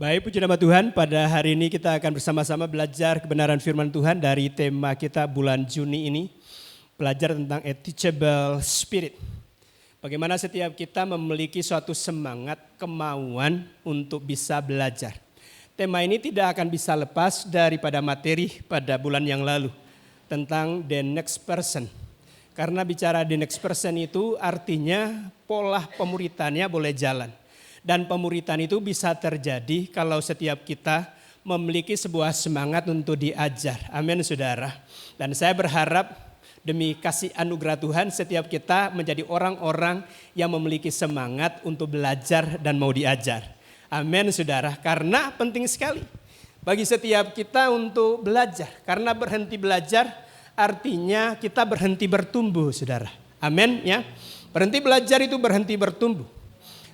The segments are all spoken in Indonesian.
Baik, puji nama Tuhan, pada hari ini kita akan bersama-sama belajar kebenaran firman Tuhan dari tema kita bulan Juni ini. Belajar tentang a teachable spirit. Bagaimana setiap kita memiliki suatu semangat, kemauan untuk bisa belajar. Tema ini tidak akan bisa lepas daripada materi pada bulan yang lalu. Tentang the next person. Karena bicara the next person itu artinya pola pemuritannya boleh jalan. Dan pemuritan itu bisa terjadi kalau setiap kita memiliki sebuah semangat untuk diajar. Amin saudara. Dan saya berharap demi kasih anugerah Tuhan setiap kita menjadi orang-orang yang memiliki semangat untuk belajar dan mau diajar. Amin saudara. Karena penting sekali bagi setiap kita untuk belajar. Karena berhenti belajar artinya kita berhenti bertumbuh saudara. Amin ya. Berhenti belajar itu berhenti bertumbuh.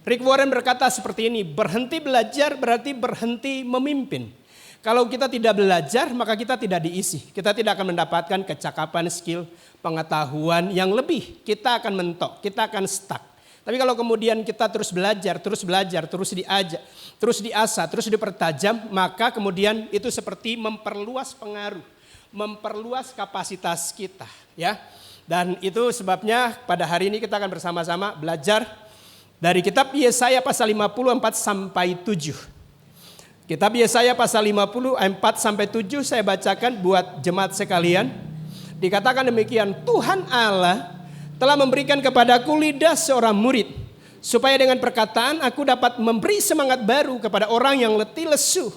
Rick Warren berkata seperti ini, berhenti belajar berarti berhenti memimpin. Kalau kita tidak belajar maka kita tidak diisi. Kita tidak akan mendapatkan kecakapan, skill, pengetahuan yang lebih. Kita akan mentok, kita akan stuck. Tapi kalau kemudian kita terus belajar, terus diajak, terus diasah, terus dipertajam, maka kemudian itu seperti memperluas pengaruh, memperluas kapasitas kita. Ya. Dan itu sebabnya pada hari ini kita akan bersama-sama belajar dari kitab Yesaya pasal 54 sampai 7. Kitab Yesaya pasal 54 sampai 7 saya bacakan buat jemaat sekalian. Dikatakan demikian, Tuhan Allah telah memberikan kepadaku lidah seorang murid, supaya dengan perkataan aku dapat memberi semangat baru kepada orang yang letih lesu.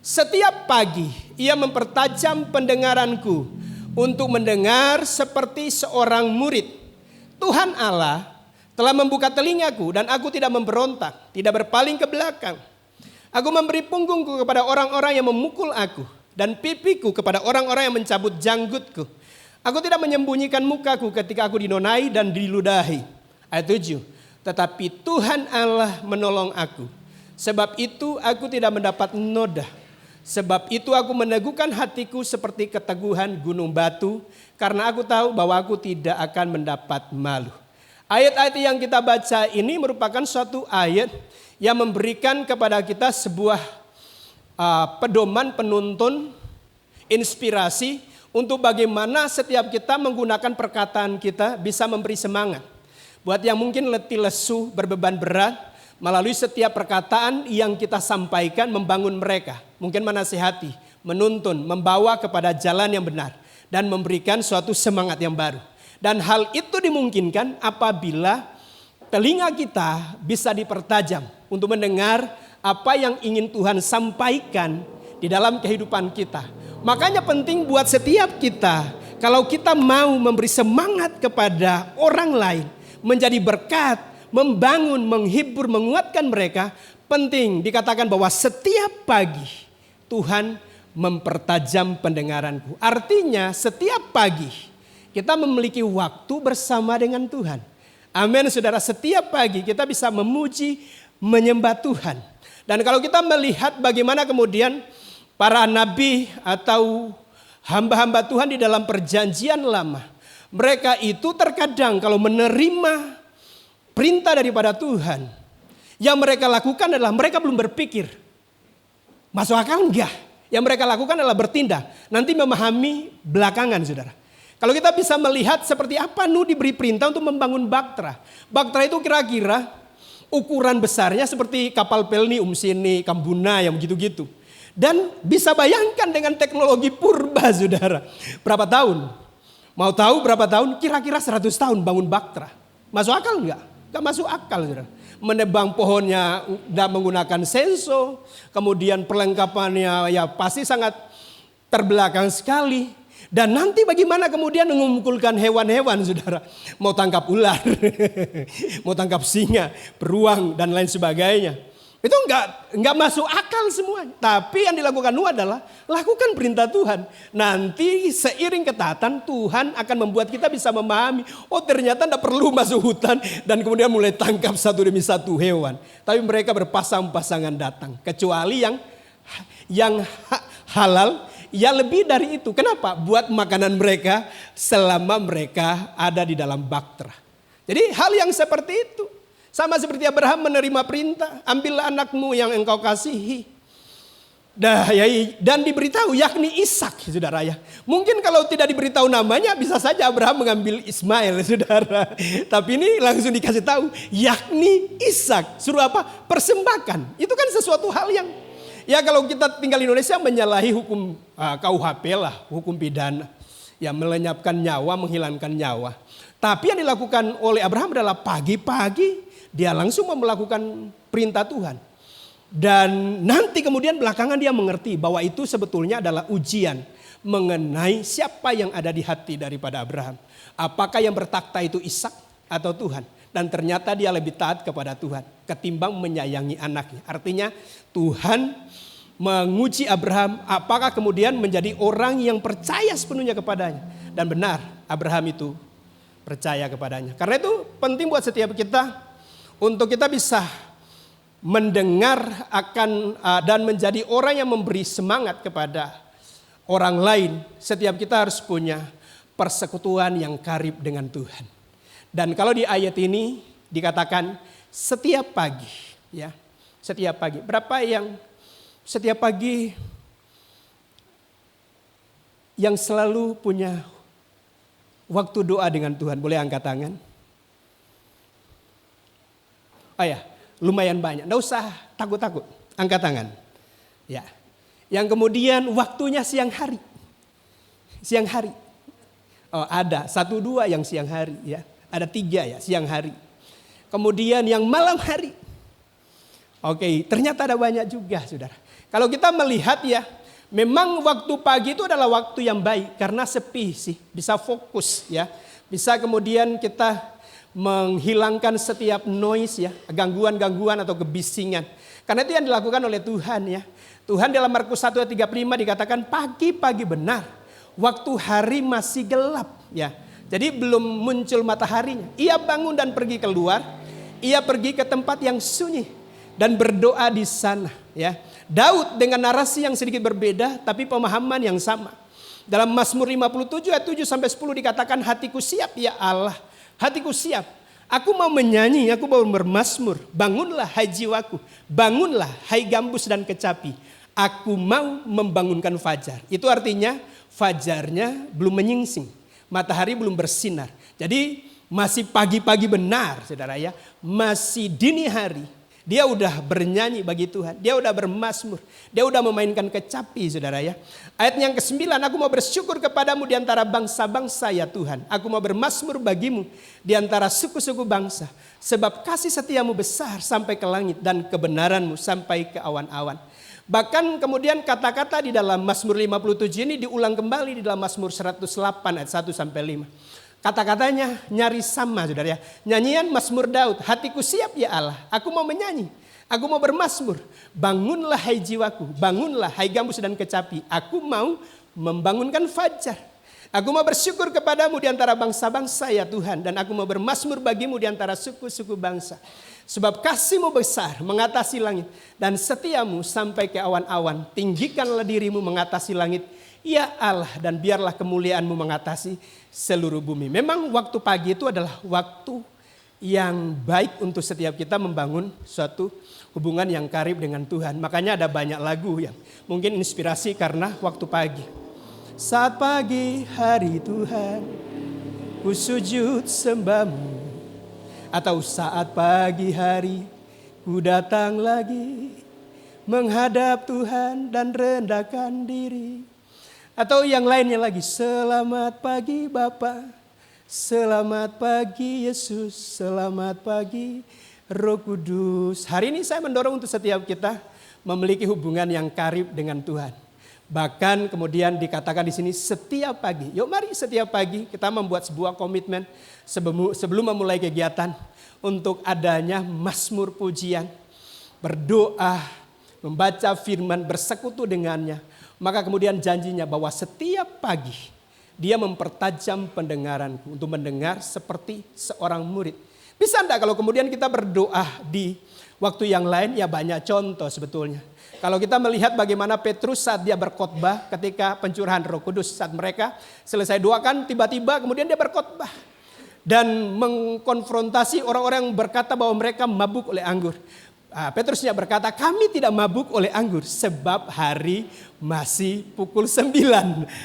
Setiap pagi ia mempertajam pendengaranku untuk mendengar seperti seorang murid. Tuhan Allah telah membuka telingaku dan aku tidak memberontak, tidak berpaling ke belakang. Aku memberi punggungku kepada orang-orang yang memukul aku dan pipiku kepada orang-orang yang mencabut janggutku. Aku tidak menyembunyikan mukaku ketika aku dinonai dan diludahi. Ayat 7. Tetapi Tuhan Allah menolong aku. Sebab itu aku tidak mendapat noda. Sebab itu aku meneguhkan hatiku seperti keteguhan gunung batu. Karena aku tahu bahwa aku tidak akan mendapat malu. Ayat-ayat yang kita baca ini merupakan suatu ayat yang memberikan kepada kita sebuah pedoman, penuntun, inspirasi untuk bagaimana setiap kita menggunakan perkataan kita bisa memberi semangat. Buat yang mungkin letih lesu, berbeban berat, melalui setiap perkataan yang kita sampaikan membangun mereka. Mungkin menasihati, menuntun, membawa kepada jalan yang benar dan memberikan suatu semangat yang baru. Dan hal itu dimungkinkan apabila telinga kita bisa dipertajam untuk mendengar apa yang ingin Tuhan sampaikan di dalam kehidupan kita. Makanya penting buat setiap kita, kalau kita mau memberi semangat kepada orang lain, menjadi berkat, membangun, menghibur, menguatkan mereka, penting dikatakan bahwa setiap pagi Tuhan mempertajam pendengaranku. Artinya setiap pagi kita memiliki waktu bersama dengan Tuhan. Amin saudara, setiap pagi kita bisa memuji, menyembah Tuhan. Dan kalau kita melihat bagaimana kemudian para nabi atau hamba-hamba Tuhan di dalam perjanjian lama. Mereka itu terkadang kalau menerima perintah daripada Tuhan. Yang mereka lakukan adalah mereka belum berpikir. Masuk akal enggak? Yang mereka lakukan adalah bertindak. Nanti memahami belakangan saudara. Kalau kita bisa melihat seperti apa Nuh diberi perintah untuk membangun Baktera. Baktera itu kira-kira ukuran besarnya seperti kapal Pelni, Umsini, Kambuna yang begitu-gitu. Dan bisa bayangkan dengan teknologi purba saudara. Berapa tahun? Mau tahu berapa tahun? Kira-kira 100 tahun bangun Baktera. Masuk akal enggak? Enggak masuk akal saudara. Menebang pohonnya dan menggunakan senso. Kemudian perlengkapannya ya pasti sangat terbelakang sekali. Dan nanti bagaimana kemudian mengumpulkan hewan-hewan saudara. Mau tangkap ular, mau tangkap singa, beruang dan lain sebagainya. Itu enggak masuk akal semua. Tapi yang dilakukan Nuh adalah lakukan perintah Tuhan. Nanti seiring ketaatan Tuhan akan membuat kita bisa memahami. Oh ternyata tidak perlu masuk hutan dan kemudian mulai tangkap satu demi satu hewan. Tapi mereka berpasang-pasangan datang. Kecuali yang halal. Ya lebih dari itu. Kenapa? Buat makanan mereka selama mereka ada di dalam Baktera. Jadi hal yang seperti itu. Sama seperti Abraham menerima perintah. Ambillah anakmu yang engkau kasihi. Dan diberitahu yakni Ishak, saudara ya. Mungkin kalau tidak diberitahu namanya bisa saja Abraham mengambil Ismail, saudara. Tapi ini langsung dikasih tahu yakni Ishak. Suruh apa? Persembahkan. Itu kan sesuatu hal yang ya kalau kita tinggal di Indonesia menyalahi hukum KUHP lah, hukum pidana. Ya melenyapkan nyawa, menghilangkan nyawa. Tapi yang dilakukan oleh Abraham adalah pagi-pagi dia langsung melakukan perintah Tuhan. Dan nanti kemudian belakangan dia mengerti bahwa itu sebetulnya adalah ujian mengenai siapa yang ada di hati daripada Abraham. Apakah yang bertakhta itu Ishak atau Tuhan? Dan ternyata dia lebih taat kepada Tuhan ketimbang menyayangi anaknya. Artinya Tuhan menguji Abraham apakah kemudian menjadi orang yang percaya sepenuhnya kepadanya. Dan benar Abraham itu percaya kepadanya. Karena itu penting buat setiap kita untuk kita bisa mendengar akan dan menjadi orang yang memberi semangat kepada orang lain. Setiap kita harus punya persekutuan yang karib dengan Tuhan. Dan kalau di ayat ini dikatakan setiap pagi, ya, setiap pagi. Berapa yang setiap pagi yang selalu punya waktu doa dengan Tuhan? Boleh angkat tangan? Oh ya. Lumayan banyak, enggak usah takut-takut, angkat tangan. Ya. Yang kemudian waktunya siang hari. Siang hari. Oh, ada 1-2 yang siang hari ya. Ada 3 ya siang hari. Kemudian yang malam hari. Oke, ternyata ada banyak juga saudara. Kalau kita melihat ya, memang waktu pagi itu adalah waktu yang baik karena sepi sih, bisa fokus ya. Bisa kemudian kita menghilangkan setiap noise ya, gangguan-gangguan atau kebisingan. Karena itu yang dilakukan oleh Tuhan ya. Tuhan dalam Markus 1:35 dikatakan pagi-pagi benar, waktu hari masih gelap ya. Jadi belum muncul mataharinya. Ia bangun dan pergi keluar, ia pergi ke tempat yang sunyi dan berdoa di sana ya. Daud dengan narasi yang sedikit berbeda tapi pemahaman yang sama. Dalam Mazmur 57 ayat 7-10 dikatakan hatiku siap ya Allah. Hatiku siap, aku mau menyanyi, aku mau bermazmur. Bangunlah hai jiwaku, bangunlah hai gambus dan kecapi. Aku mau membangunkan fajar. Itu artinya fajarnya belum menyingsing, matahari belum bersinar. Jadi masih pagi-pagi benar saudara ya, masih dini hari. Dia udah bernyanyi bagi Tuhan, dia udah bermazmur, dia udah memainkan kecapi saudara ya. Ayat yang ke-9, aku mau bersyukur kepadamu di antara bangsa-bangsa ya Tuhan. Aku mau bermazmur bagimu di antara suku-suku bangsa. Sebab kasih setiamu besar sampai ke langit dan kebenaranmu sampai ke awan-awan. Bahkan kemudian kata-kata di dalam Mazmur 57 ini diulang kembali di dalam Mazmur 108 ayat 1-5. Kata-katanya nyaris sama saudara ya. Nyanyian Mazmur Daud, hatiku siap ya Allah, aku mau menyanyi, aku mau bermazmur. Bangunlah hai jiwaku, bangunlah hai gambus dan kecapi, aku mau membangunkan fajar. Aku mau bersyukur kepadamu di antara bangsa-bangsa ya Tuhan, dan aku mau bermazmur bagimu di antara suku-suku bangsa. Sebab kasih-Mu besar mengatasi langit dan setiamu sampai ke awan-awan. Tinggikanlah dirimu mengatasi langit, ya Allah, dan biarlah kemuliaan-Mu mengatasi seluruh bumi. Memang waktu pagi itu adalah waktu yang baik untuk setiap kita membangun suatu hubungan yang karib dengan Tuhan. Makanya ada banyak lagu yang mungkin inspirasi karena waktu pagi. Saat pagi hari Tuhan, ku sujud sembah-Mu. Atau saat pagi hari, ku datang lagi menghadap Tuhan dan rendahkan diri. Atau yang lainnya lagi, selamat pagi Bapa, selamat pagi Yesus, selamat pagi Roh Kudus. Hari ini saya mendorong untuk setiap kita memiliki hubungan yang karib dengan Tuhan. Bahkan kemudian dikatakan di sini setiap pagi. Yuk mari setiap pagi kita membuat sebuah komitmen sebelum memulai kegiatan untuk adanya mazmur pujian, berdoa, membaca firman, bersekutu dengannya. Maka kemudian janjinya bahwa setiap pagi dia mempertajam pendengaranku untuk mendengar seperti seorang murid. Bisa enggak kalau kemudian kita berdoa di waktu yang lain? Ya banyak contoh sebetulnya. Kalau kita melihat bagaimana Petrus saat dia berkhotbah ketika pencurahan Roh Kudus, saat mereka selesai doakan, tiba-tiba kemudian dia berkhotbah dan mengkonfrontasi orang-orang yang berkata bahwa mereka mabuk oleh anggur. Petrusnya berkata, kami tidak mabuk oleh anggur sebab hari masih pukul 9.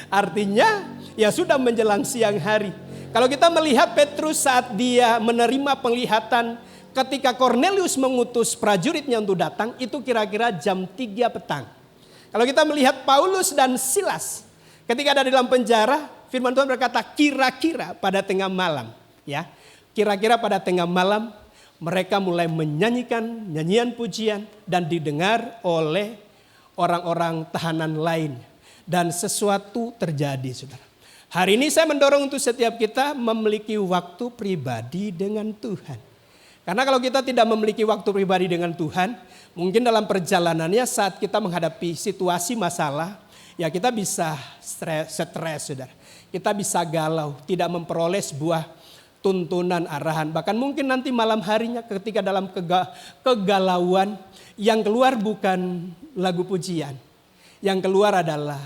Artinya ya sudah menjelang siang hari. Kalau kita melihat Petrus saat dia menerima penglihatan ketika Cornelius mengutus prajuritnya untuk datang, itu kira-kira jam 3 petang. Kalau kita melihat Paulus dan Silas ketika ada di dalam penjara, firman Tuhan berkata kira-kira pada tengah malam. Ya, kira-kira pada tengah malam mereka mulai menyanyikan nyanyian pujian dan didengar oleh orang-orang tahanan lain. Dan sesuatu terjadi, saudara. Hari ini saya mendorong untuk setiap kita memiliki waktu pribadi dengan Tuhan. Karena kalau kita tidak memiliki waktu pribadi dengan Tuhan, mungkin dalam perjalanannya saat kita menghadapi situasi masalah, ya kita bisa stres, saudara. Kita bisa galau, tidak memperoleh sebuah tuntunan arahan. Bahkan mungkin nanti malam harinya ketika dalam kegalauan, yang keluar bukan lagu pujian. Yang keluar adalah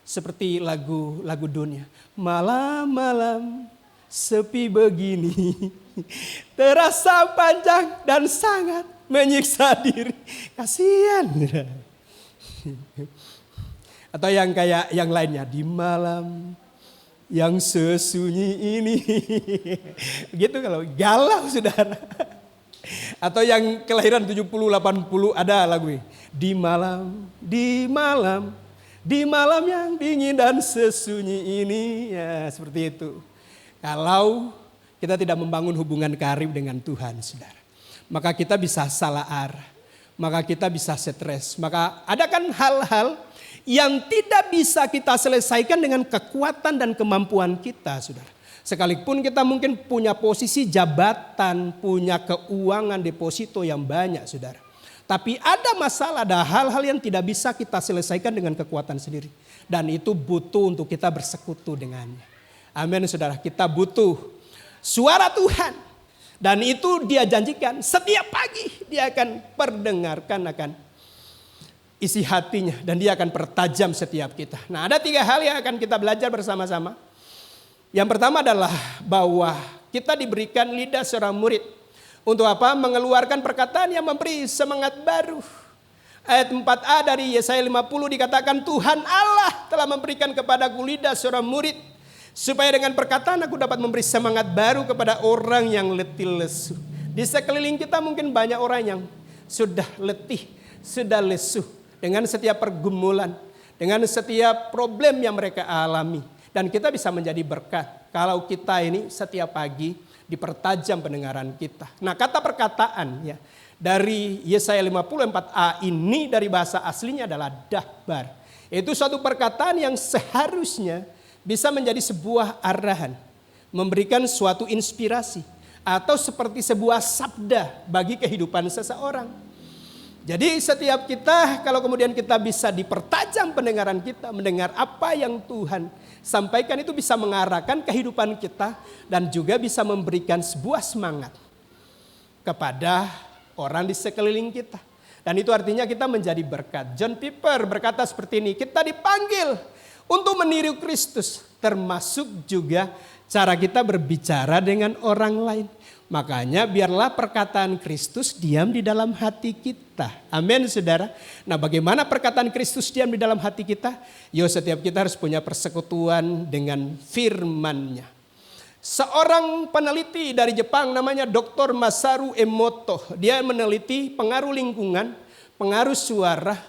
seperti lagu dunia. Malam-malam sepi begini, terasa panjang dan sangat menyiksa diri. Kasihan. Atau yang kayak yang lainnya, di malam yang sesunyi ini. Begitu kalau galau, saudara. Atau yang kelahiran 70-80 ada lagu ini. Di malam yang dingin dan sesunyi ini. Ya seperti itu. Kalau kita tidak membangun hubungan karib dengan Tuhan, saudara, maka kita bisa salah arah. Maka kita bisa stres. Maka ada kan hal-hal yang tidak bisa kita selesaikan dengan kekuatan dan kemampuan kita, saudara. Sekalipun kita mungkin punya posisi jabatan, punya keuangan deposito yang banyak, saudara. Tapi ada masalah, ada hal-hal yang tidak bisa kita selesaikan dengan kekuatan sendiri. Dan itu butuh untuk kita bersekutu dengannya. Amin, saudara. Kita butuh suara Tuhan. Dan itu dia janjikan setiap pagi dia akan perdengarkan akan isi hatinya. Dan dia akan pertajam setiap kita. Nah, ada 3 hal yang akan kita belajar bersama-sama. Yang pertama adalah bahwa kita diberikan lidah seorang murid. Untuk apa? Mengeluarkan perkataan yang memberi semangat baru. Ayat 4a dari Yesaya 50 dikatakan, Tuhan Allah telah memberikan kepadaku lidah seorang murid, supaya dengan perkataan aku dapat memberi semangat baru kepada orang yang letih lesu. Di sekeliling kita mungkin banyak orang yang sudah letih, sudah lesu dengan setiap pergumulan, dengan setiap problem yang mereka alami. Dan kita bisa menjadi berkat kalau kita ini setiap pagi dipertajam pendengaran kita. Nah, kata perkataan ya dari Yesaya 54a ini dari bahasa aslinya adalah dahbar. Itu suatu perkataan yang seharusnya bisa menjadi sebuah arahan, memberikan suatu inspirasi atau seperti sebuah sabda bagi kehidupan seseorang. Jadi setiap kita kalau kemudian kita bisa dipertajam pendengaran kita, mendengar apa yang Tuhan sampaikan, itu bisa mengarahkan kehidupan kita dan juga bisa memberikan sebuah semangat kepada orang di sekeliling kita. Dan itu artinya kita menjadi berkat. John Piper berkata seperti ini, kita dipanggil untuk meniru Kristus, termasuk juga cara kita berbicara dengan orang lain. Makanya biarlah perkataan Kristus diam di dalam hati kita. Amin, saudara. Nah, bagaimana perkataan Kristus diam di dalam hati kita? Yo, setiap kita harus punya persekutuan dengan firman-Nya. Seorang peneliti dari Jepang namanya Dr. Masaru Emoto. Dia meneliti pengaruh lingkungan, pengaruh suara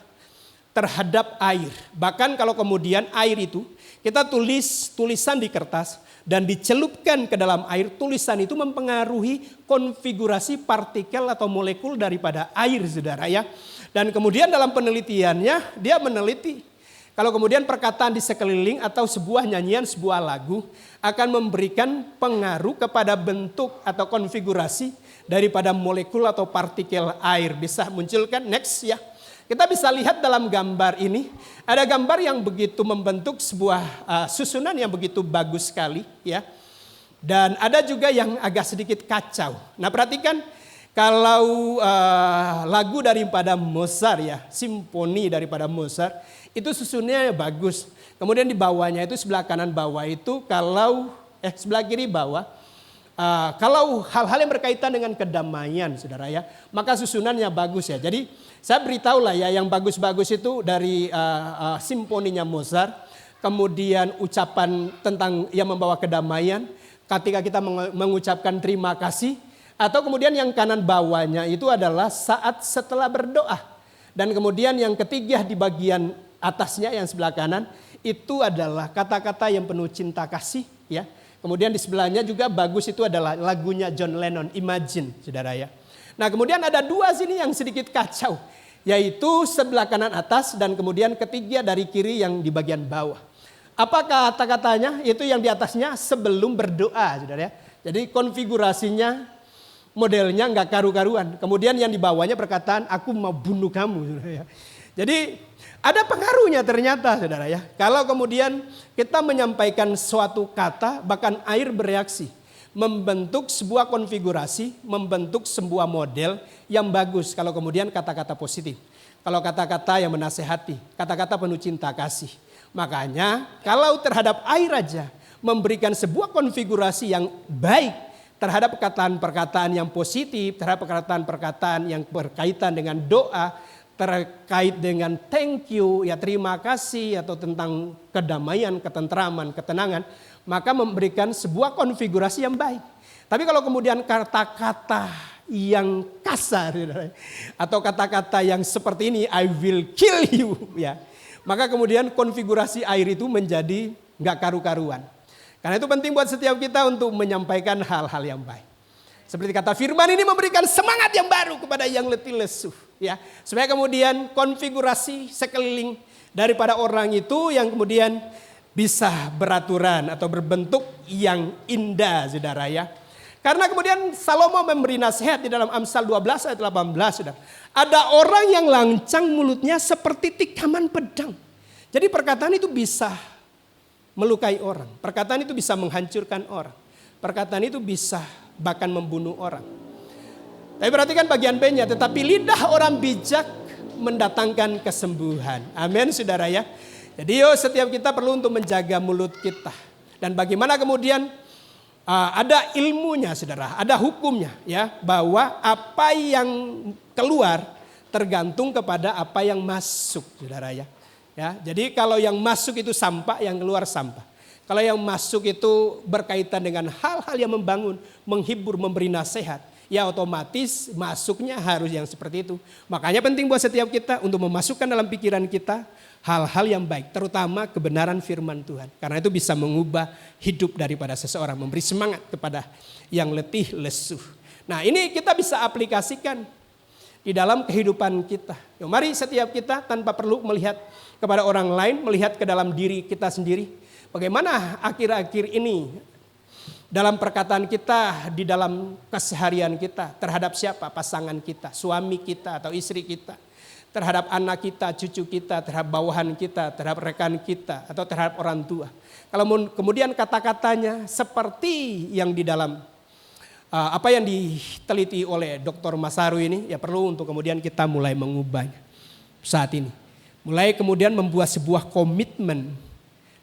terhadap air. Bahkan kalau kemudian air itu kita tulis tulisan di kertas dan dicelupkan ke dalam air, tulisan itu mempengaruhi konfigurasi partikel atau molekul daripada air, saudara ya. Dan kemudian dalam penelitiannya dia meneliti kalau kemudian perkataan di sekeliling atau sebuah nyanyian, sebuah lagu akan memberikan pengaruh kepada bentuk atau konfigurasi daripada molekul atau partikel air. Bisa munculkan next ya. Kita bisa lihat dalam gambar ini, ada gambar yang begitu membentuk sebuah susunan yang begitu bagus sekali ya. Dan ada juga yang agak sedikit kacau. Nah, perhatikan kalau lagu daripada Mozart ya, simfoni daripada Mozart, itu susunnya bagus. Kemudian di bawahnya itu sebelah kanan bawah itu kalau sebelah kiri bawah Kalau hal-hal yang berkaitan dengan kedamaian, saudara ya, maka susunannya bagus ya. Jadi saya beritahu lah ya, yang bagus-bagus itu dari simfoninya Mozart, kemudian ucapan tentang yang membawa kedamaian, ketika kita mengucapkan terima kasih, atau kemudian yang kanan bawahnya itu adalah saat setelah berdoa. Dan kemudian yang ketiga di bagian atasnya yang sebelah kanan itu adalah kata-kata yang penuh cinta kasih ya. Kemudian di sebelahnya juga bagus itu adalah lagunya John Lennon, Imagine, saudara ya. Nah kemudian ada dua sini yang sedikit kacau, yaitu sebelah kanan atas dan kemudian ketiga dari kiri yang di bagian bawah. Apa kata-katanya? Itu yang di atasnya sebelum berdoa, saudara ya. Jadi konfigurasinya, modelnya nggak karu-karuan. Kemudian yang di bawahnya perkataan, aku mau bunuh kamu, saudara ya. Jadi ada pengaruhnya ternyata, saudara ya. Kalau kemudian kita menyampaikan suatu kata, bahkan air bereaksi, membentuk sebuah konfigurasi, membentuk sebuah model yang bagus. Kalau kemudian kata-kata positif, kalau kata-kata yang menasehati, kata-kata penuh cinta kasih. Makanya kalau terhadap air aja memberikan sebuah konfigurasi yang baik terhadap perkataan-perkataan yang positif, terhadap perkataan-perkataan yang berkaitan dengan doa, terkait dengan thank you, ya terima kasih, atau tentang kedamaian, ketentraman, ketenangan, maka memberikan sebuah konfigurasi yang baik. Tapi kalau kemudian kata-kata yang kasar atau kata-kata yang seperti ini, I will kill you, ya, maka kemudian konfigurasi air itu menjadi nggak karu-karuan. Karena itu penting buat setiap kita untuk menyampaikan hal-hal yang baik. Seperti kata firman ini memberikan semangat yang baru kepada yang letih lesu, ya, supaya kemudian konfigurasi sekeliling daripada orang itu yang kemudian bisa beraturan atau berbentuk yang indah, saudara ya. Karena kemudian Salomo memberi nasihat di dalam Amsal 12 ayat 18, saudara. Ada orang yang lancang mulutnya seperti tikaman pedang. Jadi perkataan itu bisa melukai orang. Perkataan itu bisa menghancurkan orang. Perkataan itu bisa bahkan membunuh orang. Tapi perhatikan bagian B-nya, tetapi lidah orang bijak mendatangkan kesembuhan. Amin, saudara ya. Jadi setiap kita perlu untuk menjaga mulut kita. Dan bagaimana kemudian ada ilmunya, saudara, ada hukumnya ya, bahwa apa yang keluar tergantung kepada apa yang masuk, saudara ya. Ya, jadi kalau yang masuk itu sampah, yang keluar sampah. Kalau yang masuk itu berkaitan dengan hal-hal yang membangun, menghibur, memberi nasihat, ya otomatis masuknya harus yang seperti itu. Makanya penting buat setiap kita untuk memasukkan dalam pikiran kita hal-hal yang baik, terutama kebenaran firman Tuhan. Karena itu bisa mengubah hidup daripada seseorang, memberi semangat kepada yang letih lesu. Nah ini kita bisa aplikasikan di dalam kehidupan kita. Yuk, mari setiap kita tanpa perlu melihat kepada orang lain, melihat ke dalam diri kita sendiri. Bagaimana akhir-akhir ini dalam perkataan kita, di dalam keseharian kita, terhadap siapa? Pasangan kita, suami kita atau istri kita, terhadap anak kita, cucu kita, terhadap bawahan kita, terhadap rekan kita, atau terhadap orang tua. Kalau kemudian kata-katanya seperti yang di dalam apa yang diteliti oleh Dr. Masaru ini, ya perlu untuk kemudian kita mulai mengubahnya saat ini. Mulai kemudian membuat sebuah komitmen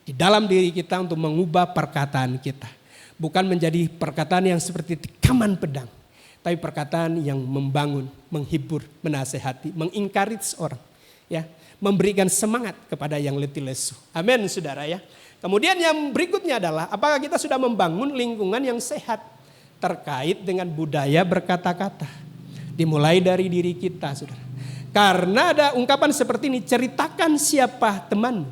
di dalam diri kita untuk mengubah perkataan kita. Bukan menjadi perkataan yang seperti tikaman pedang, tapi perkataan yang membangun, menghibur, menasehati, mengencourage orang, ya, memberikan semangat kepada yang letih lesu. Amin, saudara ya. Kemudian yang berikutnya adalah apakah kita sudah membangun lingkungan yang sehat terkait dengan budaya berkata-kata. Dimulai dari diri kita, saudara. Karena ada ungkapan seperti ini, ceritakan siapa temanmu,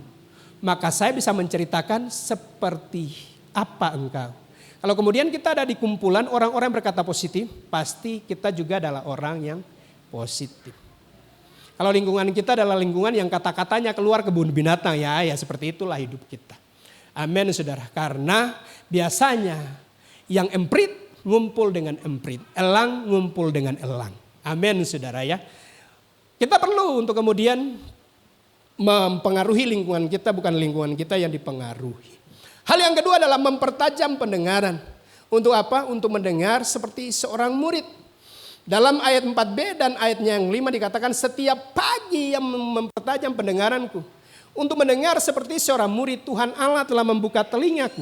maka saya bisa menceritakan seperti apa engkau. Kalau kemudian kita ada di kumpulan orang-orang berkata positif, pasti kita juga adalah orang yang positif. Kalau lingkungan kita adalah lingkungan yang kata-katanya keluar kebun binatang, ya seperti itulah hidup kita. Amin, saudara. Karena biasanya yang emprit ngumpul dengan emprit, elang ngumpul dengan elang. Amin, saudara ya. Kita perlu untuk kemudian mempengaruhi lingkungan kita, bukan lingkungan kita yang dipengaruhi. Hal yang kedua adalah mempertajam pendengaran. Untuk apa? Untuk mendengar seperti seorang murid. Dalam ayat 4b dan ayatnya yang 5 dikatakan, setiap pagi yang mempertajam pendengaranku. Untuk mendengar seperti seorang murid, Tuhan Allah telah membuka telingaku.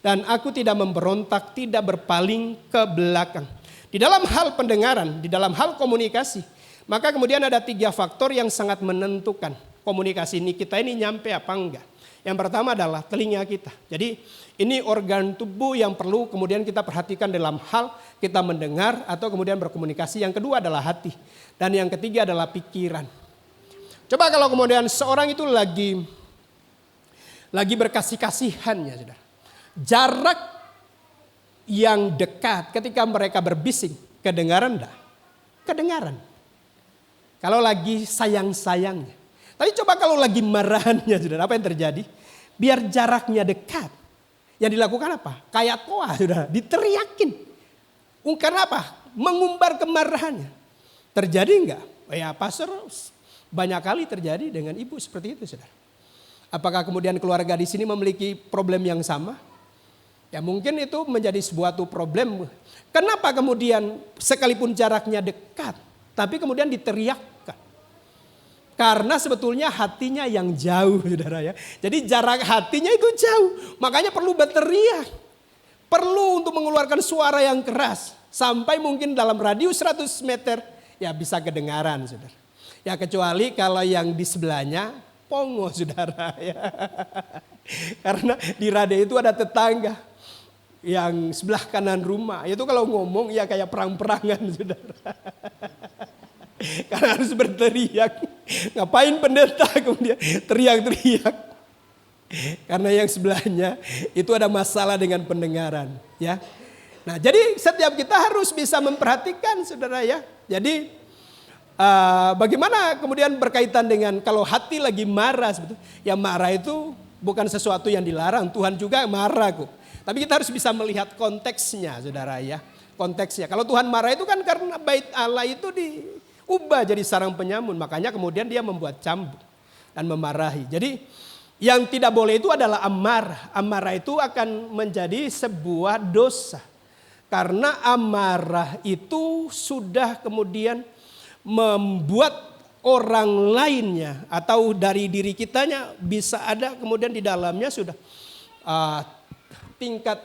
dan aku tidak memberontak, tidak berpaling ke belakang. Di dalam hal pendengaran, di dalam hal komunikasi, maka kemudian ada 3 faktor yang sangat menentukan komunikasi ini kita ini nyampe apa enggak. Yang pertama adalah telinga kita. Jadi ini organ tubuh yang perlu kemudian kita perhatikan dalam hal kita mendengar atau kemudian berkomunikasi. Yang kedua adalah hati. Dan yang ketiga adalah pikiran. Coba kalau kemudian seorang itu lagi berkasih-kasihannya, saudara. Jarak yang dekat ketika mereka berbisik, kedengaran enggak? Kedengaran. Kalau lagi sayang-sayangnya. Tapi coba kalau lagi marahannya, saudara, apa yang terjadi? Biar jaraknya dekat. Yang dilakukan apa? Kayak toa, saudara, diteriakin. Karena apa? Mengumbar kemarahannya. Terjadi enggak? Ya, pastor, banyak kali terjadi dengan ibu seperti itu, saudara. Apakah kemudian keluarga di sini memiliki problem yang sama? Ya mungkin itu menjadi sebuah problem. Kenapa kemudian sekalipun jaraknya dekat, tapi kemudian diteriakkan? Karena sebetulnya hatinya yang jauh, saudara ya. Jadi jarak hatinya itu jauh. Makanya perlu berteriak. Perlu untuk mengeluarkan suara yang keras. Sampai mungkin dalam radius 100 meter ya bisa kedengaran, saudara. Ya kecuali kalau yang di sebelahnya pongo, saudara ya. Karena di Rade itu ada tetangga yang sebelah kanan rumah. Itu kalau ngomong ya kayak perang-perangan, saudara. Karena harus berteriak. Ngapain pendeta kemudian teriak-teriak. Karena yang sebelahnya itu ada masalah dengan pendengaran. Ya. Nah jadi setiap kita harus bisa memperhatikan, saudara ya. Jadi bagaimana kemudian berkaitan dengan kalau hati lagi marah. Sebetulnya. Ya marah itu bukan sesuatu yang dilarang. Tuhan juga marah kok. Tapi kita harus bisa melihat konteksnya, saudara ya. Konteksnya. Kalau Tuhan marah itu kan karena bait Allah itu diubah jadi sarang penyamun. Makanya kemudian dia membuat cambuk dan memarahi. Jadi yang tidak boleh itu adalah amarah. Amarah itu akan menjadi sebuah dosa. Karena amarah itu sudah kemudian membuat orang lainnya atau dari diri kitanya bisa ada kemudian di dalamnya sudah tingkat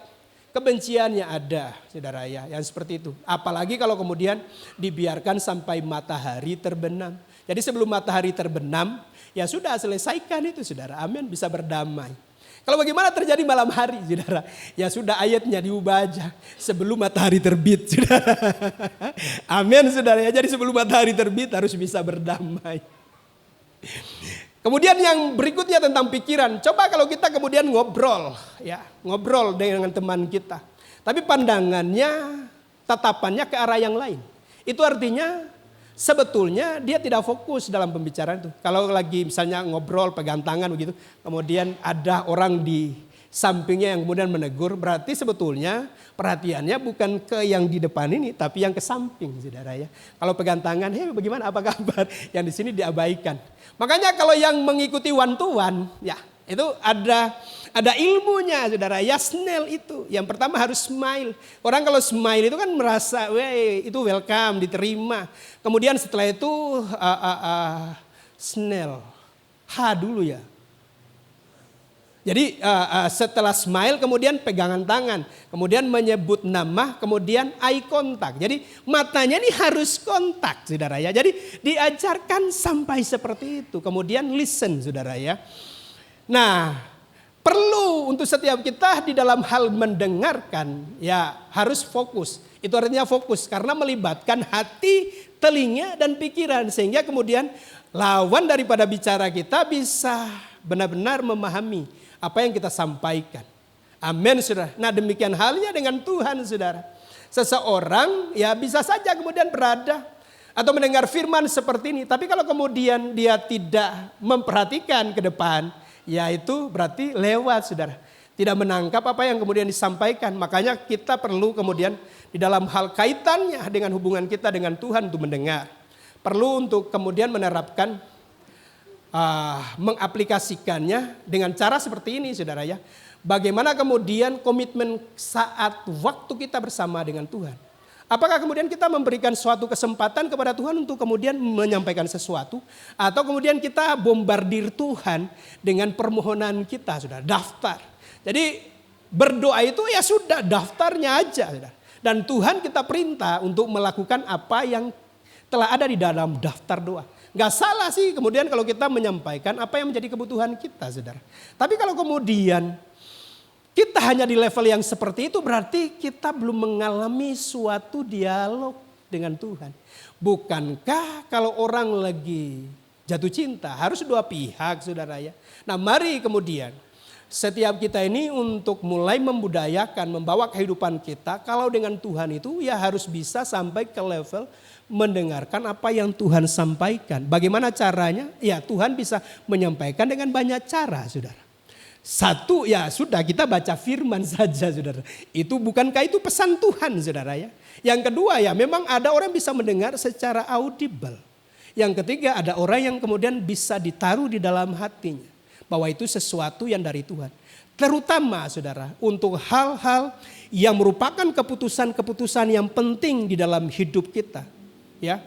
kebenciannya ada, saudara ya, yang seperti itu. Apalagi kalau kemudian dibiarkan sampai matahari terbenam. Jadi sebelum matahari terbenam, ya sudah selesaikan itu, saudara. Amin, bisa berdamai. Kalau bagaimana terjadi malam hari, saudara? Ya sudah ayatnya diubah aja. Sebelum matahari terbit, saudara. Amin, saudara ya. Jadi sebelum matahari terbit harus bisa berdamai. Kemudian yang berikutnya tentang pikiran. Coba kalau kita kemudian ngobrol dengan teman kita. Tapi pandangannya, tatapannya ke arah yang lain. Itu artinya sebetulnya dia tidak fokus dalam pembicaraan itu. Kalau lagi misalnya ngobrol, pegang tangan begitu. Kemudian ada orang di sampingnya yang kemudian menegur. Berarti sebetulnya perhatiannya bukan ke yang di depan ini, tapi yang ke samping, saudara ya. Kalau pegang tangan, hei bagaimana, apa kabar? Yang di sini diabaikan. Makanya kalau yang mengikuti one to one, ya itu ada ilmunya, saudara. Yasnel itu. Yang pertama harus smile. Orang kalau smile itu kan merasa, itu welcome, diterima. Kemudian setelah itu snell, H dulu ya. Jadi setelah smile kemudian pegangan tangan. Kemudian menyebut nama, kemudian eye contact. Jadi matanya ini harus kontak, saudara ya. Jadi diajarkan sampai seperti itu. Kemudian listen, saudara ya. Nah perlu untuk setiap kita di dalam hal mendengarkan ya harus fokus. Itu artinya fokus karena melibatkan hati, telinga dan pikiran. Sehingga kemudian lawan daripada bicara kita bisa benar-benar memahami apa yang kita sampaikan. Amin, saudara. Nah demikian halnya dengan Tuhan, saudara. Seseorang ya bisa saja kemudian berada atau mendengar firman seperti ini. Tapi kalau kemudian dia tidak memperhatikan ke depan, ya itu berarti lewat, saudara. Tidak menangkap apa yang kemudian disampaikan. Makanya kita perlu kemudian di dalam hal kaitannya dengan hubungan kita dengan Tuhan untuk mendengar. Perlu untuk kemudian menerapkan mengaplikasikannya dengan cara seperti ini, saudara ya. Bagaimana kemudian komitmen saat waktu kita bersama dengan Tuhan. Apakah kemudian kita memberikan suatu kesempatan kepada Tuhan untuk kemudian menyampaikan sesuatu. Atau kemudian kita bombardir Tuhan dengan permohonan kita, saudara. Daftar. Jadi Berdoa itu ya sudah daftarnya aja. Dan Tuhan kita perintah untuk melakukan apa yang telah ada di dalam daftar doa. Gak salah sih kemudian kalau kita menyampaikan apa yang menjadi kebutuhan kita, saudara. Tapi kalau kemudian kita hanya di level yang seperti itu, berarti kita belum mengalami suatu dialog dengan Tuhan. Bukankah kalau orang lagi jatuh cinta harus dua pihak, saudara ya. Nah mari kemudian setiap kita ini untuk mulai membudayakan, membawa kehidupan kita, kalau dengan Tuhan itu ya harus bisa sampai ke level mendengarkan apa yang Tuhan sampaikan. Bagaimana caranya? Ya Tuhan bisa menyampaikan dengan banyak cara, saudara. Satu ya sudah kita baca firman saja, saudara. Itu bukankah itu pesan Tuhan, saudara ya. Yang kedua ya memang ada orang bisa mendengar secara audible. Yang ketiga ada orang yang kemudian bisa ditaruh di dalam hatinya. Bahwa itu sesuatu yang dari Tuhan. Terutama saudara untuk hal-hal yang merupakan keputusan-keputusan yang penting di dalam hidup kita. Ya,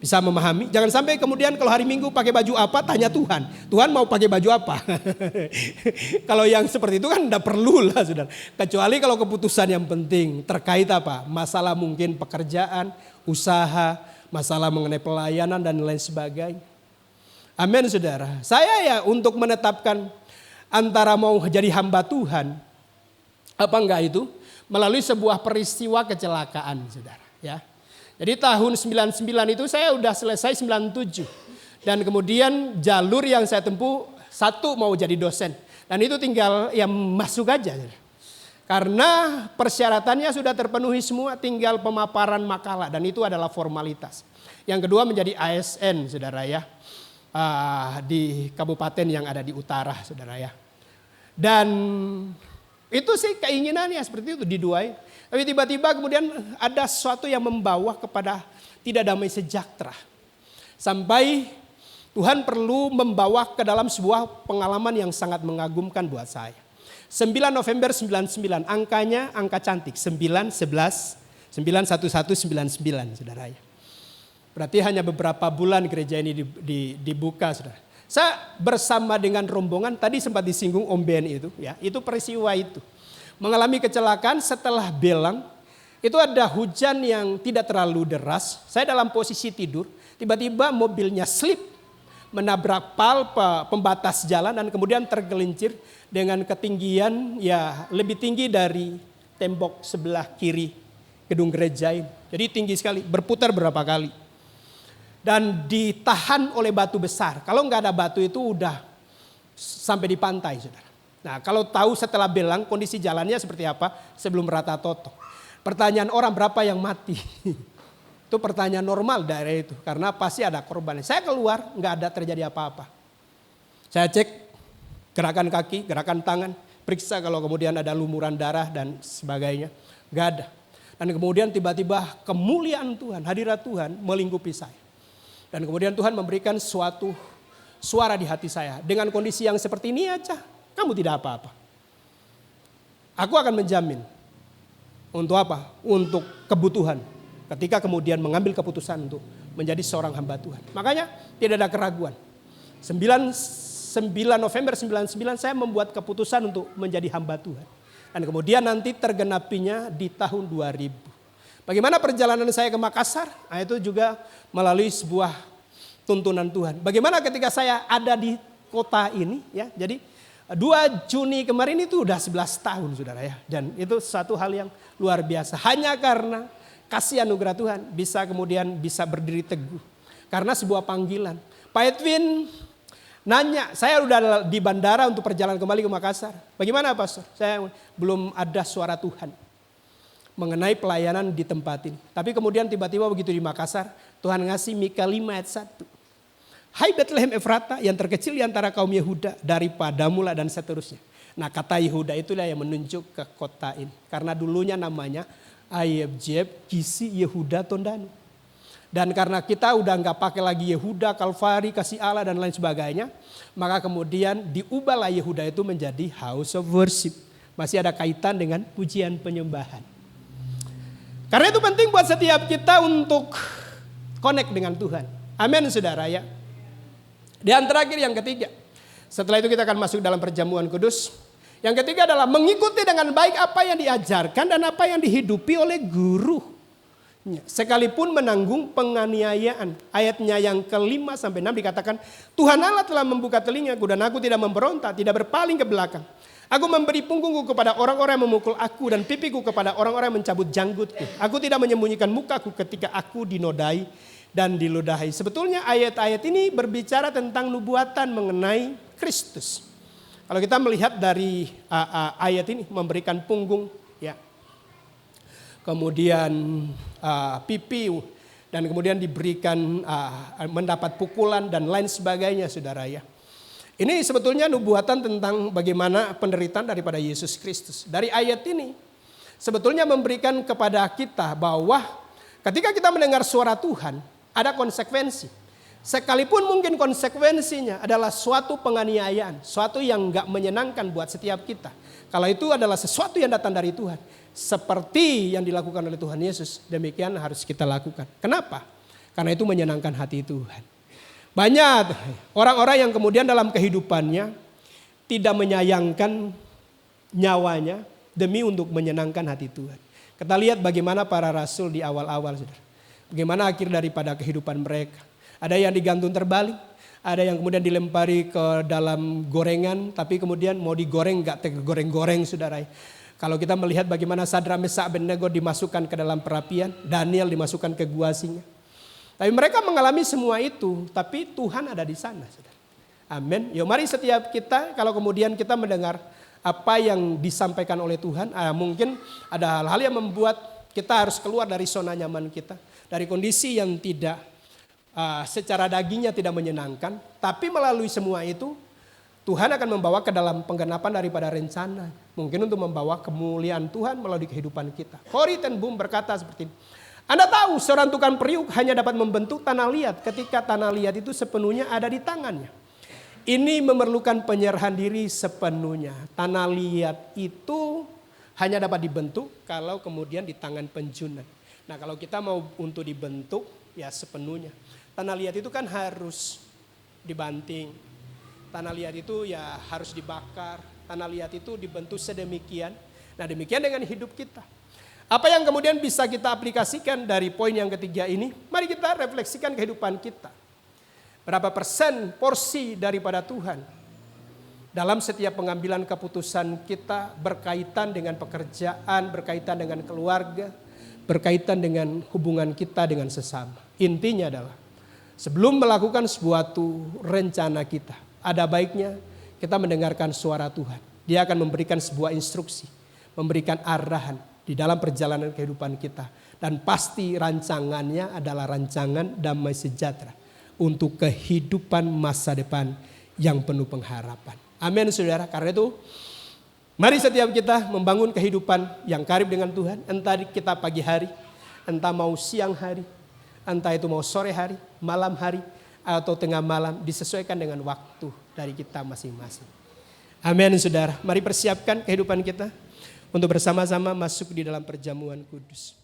bisa memahami. Jangan sampai kemudian kalau hari Minggu pakai baju apa tanya Tuhan. Tuhan mau pakai baju apa? Kalau yang seperti itu kan tidak perlu lah saudara. Kecuali kalau keputusan yang penting terkait apa? Masalah mungkin pekerjaan, usaha, masalah mengenai pelayanan dan lain sebagainya. Amin saudara. Saya ya untuk menetapkan antara mau jadi hamba Tuhan apa enggak itu melalui sebuah peristiwa kecelakaan saudara ya. Jadi tahun 99 itu saya udah selesai 97. Dan kemudian jalur yang saya tempuh satu mau jadi dosen. Dan itu tinggal yang masuk aja. Saudara. Karena persyaratannya sudah terpenuhi semua tinggal pemaparan makalah dan itu adalah formalitas. Yang kedua menjadi ASN saudara ya. Di kabupaten yang ada di utara saudara ya. Dan itu sih keinginannya seperti itu diduai. Tapi tiba-tiba kemudian ada sesuatu yang membawa kepada tidak damai sejahtera. Sampai Tuhan perlu membawa ke dalam sebuah pengalaman yang sangat mengagumkan buat saya. 9 November 99 angkanya angka cantik 9, 11, 91199 saudara ya. Berarti hanya beberapa bulan gereja ini dibuka, saudara. Saya bersama dengan rombongan tadi sempat disinggung Om Ben itu, ya. Itu peristiwa itu. Mengalami kecelakaan setelah belang, itu ada hujan yang tidak terlalu deras. Saya dalam posisi tidur, tiba-tiba mobilnya slip, menabrak pal pembatas jalan dan kemudian tergelincir dengan ketinggian ya lebih tinggi dari tembok sebelah kiri gedung gereja ini. Jadi tinggi sekali, berputar berapa kali. Dan ditahan oleh batu besar. Kalau nggak ada batu itu udah sampai di pantai, saudara. Nah kalau tahu setelah belang kondisi jalannya seperti apa sebelum rata toto. Pertanyaan orang berapa yang mati? Itu pertanyaan normal daerah itu. Karena pasti ada korban. Saya keluar nggak ada terjadi apa-apa. Saya cek gerakan kaki, gerakan tangan. Periksa kalau kemudian ada lumuran darah dan sebagainya. Nggak ada. Dan kemudian tiba-tiba kemuliaan Tuhan, hadirat Tuhan melingkupi saya. Dan kemudian Tuhan memberikan suatu suara di hati saya. Dengan kondisi yang seperti ini aja, kamu tidak apa-apa. Aku akan menjamin. Untuk apa? Untuk kebutuhan. Ketika kemudian mengambil keputusan untuk menjadi seorang hamba Tuhan. Makanya tidak ada keraguan. 9 November 99 saya membuat keputusan untuk menjadi hamba Tuhan. Dan kemudian nanti tergenapinya di tahun 2000. Bagaimana perjalanan saya ke Makassar? Nah, itu juga melalui sebuah tuntunan Tuhan. Bagaimana ketika saya ada di kota ini ya. Jadi 2 Juni kemarin itu udah 11 tahun saudara ya. Dan itu satu hal yang luar biasa. Hanya karena kasih anugerah Tuhan bisa kemudian bisa berdiri teguh. Karena sebuah panggilan. Pak Edwin nanya, saya udah di bandara untuk perjalanan kembali ke Makassar. Bagaimana Pastor? Saya belum ada suara Tuhan mengenai pelayanan di tempat ini. Tapi kemudian tiba-tiba begitu di Makassar, Tuhan ngasih Mika 5 ayat 1. Hai Bethlehem Efrata yang terkecil di antara kaum Yehuda daripada mula dan seterusnya. Nah kata Yehuda itulah yang menunjuk ke kota ini. Karena dulunya namanya Ayeb Kisi Yehuda Tondanu. Dan karena kita udah nggak pakai lagi Yehuda, Kalvari, Kasih Allah dan lain sebagainya. Maka kemudian diubahlah Yehuda itu menjadi House of Worship. Masih ada kaitan dengan pujian penyembahan. Karena itu penting buat setiap kita untuk connect dengan Tuhan. Amin saudara ya. Dan terakhir yang ketiga. Setelah itu kita akan masuk dalam perjamuan kudus. Yang ketiga adalah mengikuti dengan baik apa yang diajarkan dan apa yang dihidupi oleh guru. Sekalipun menanggung penganiayaan. Ayatnya yang ke-5 sampai 6 dikatakan, Tuhan Allah telah membuka telingaku dan aku tidak memberontak, tidak berpaling ke belakang. Aku memberi punggungku kepada orang-orang yang memukul aku dan pipiku kepada orang-orang yang mencabut janggutku. Aku tidak menyembunyikan mukaku ketika aku dinodai dan diludahi. Sebetulnya ayat-ayat ini berbicara tentang nubuatan mengenai Kristus. Kalau kita melihat dari ayat ini memberikan punggung, ya, kemudian pipi dan kemudian diberikan mendapat pukulan dan lain sebagainya, saudara ya. Ini sebetulnya nubuatan tentang bagaimana penderitaan daripada Yesus Kristus. Dari ayat ini sebetulnya memberikan kepada kita bahwa ketika kita mendengar suara Tuhan ada konsekuensi. Sekalipun mungkin konsekuensinya adalah suatu penganiayaan, suatu yang enggak menyenangkan buat setiap kita. Kalau itu adalah sesuatu yang datang dari Tuhan, seperti yang dilakukan oleh Tuhan Yesus, demikian harus kita lakukan. Kenapa? Karena itu menyenangkan hati Tuhan. Banyak orang-orang yang kemudian dalam kehidupannya tidak menyayangkan nyawanya demi untuk menyenangkan hati Tuhan. Kita lihat bagaimana para rasul di awal-awal, saudara. Bagaimana akhir daripada kehidupan mereka. Ada yang digantung terbalik, ada yang kemudian dilempari ke dalam gorengan, tapi kemudian mau digoreng gak goreng-goreng, saudara. Kalau kita melihat bagaimana Sadrak, Mesak, Abednego dimasukkan ke dalam perapian, Daniel dimasukkan ke gua singa. Tapi mereka mengalami semua itu, tapi Tuhan ada di sana, saudara. Amin. Yuk mari setiap kita, kalau kemudian kita mendengar apa yang disampaikan oleh Tuhan, mungkin ada hal-hal yang membuat kita harus keluar dari zona nyaman kita, dari kondisi yang tidak secara dagingnya tidak menyenangkan, tapi melalui semua itu Tuhan akan membawa ke dalam penggenapan daripada rencana, mungkin untuk membawa kemuliaan Tuhan melalui kehidupan kita. Corrie ten Boom berkata seperti ini, Anda tahu seorang tukang periuk hanya dapat membentuk tanah liat ketika tanah liat itu sepenuhnya ada di tangannya. Ini memerlukan penyerahan diri sepenuhnya. Tanah liat itu hanya dapat dibentuk kalau kemudian di tangan penjunan. Nah, kalau kita mau untuk dibentuk ya sepenuhnya. Tanah liat itu kan harus dibanting. Tanah liat itu ya harus dibakar. Tanah liat itu dibentuk sedemikian. Nah, demikian dengan hidup kita. Apa yang kemudian bisa kita aplikasikan dari poin yang ketiga ini? Mari kita refleksikan kehidupan kita. Berapa persen porsi daripada Tuhan dalam setiap pengambilan keputusan kita berkaitan dengan pekerjaan, berkaitan dengan keluarga, berkaitan dengan hubungan kita dengan sesama. Intinya adalah sebelum melakukan suatu rencana kita, ada baiknya kita mendengarkan suara Tuhan. Dia akan memberikan sebuah instruksi, memberikan arahan di dalam perjalanan kehidupan kita. Dan pasti rancangannya adalah rancangan damai sejahtera untuk kehidupan masa depan yang penuh pengharapan. Amin, saudara. Karena itu mari setiap kita membangun kehidupan yang karib dengan Tuhan. Entah kita pagi hari, entah mau siang hari, entah itu mau sore hari, malam hari, atau tengah malam, disesuaikan dengan waktu dari kita masing-masing. Amin, saudara. Mari persiapkan kehidupan kita untuk bersama-sama masuk di dalam perjamuan kudus.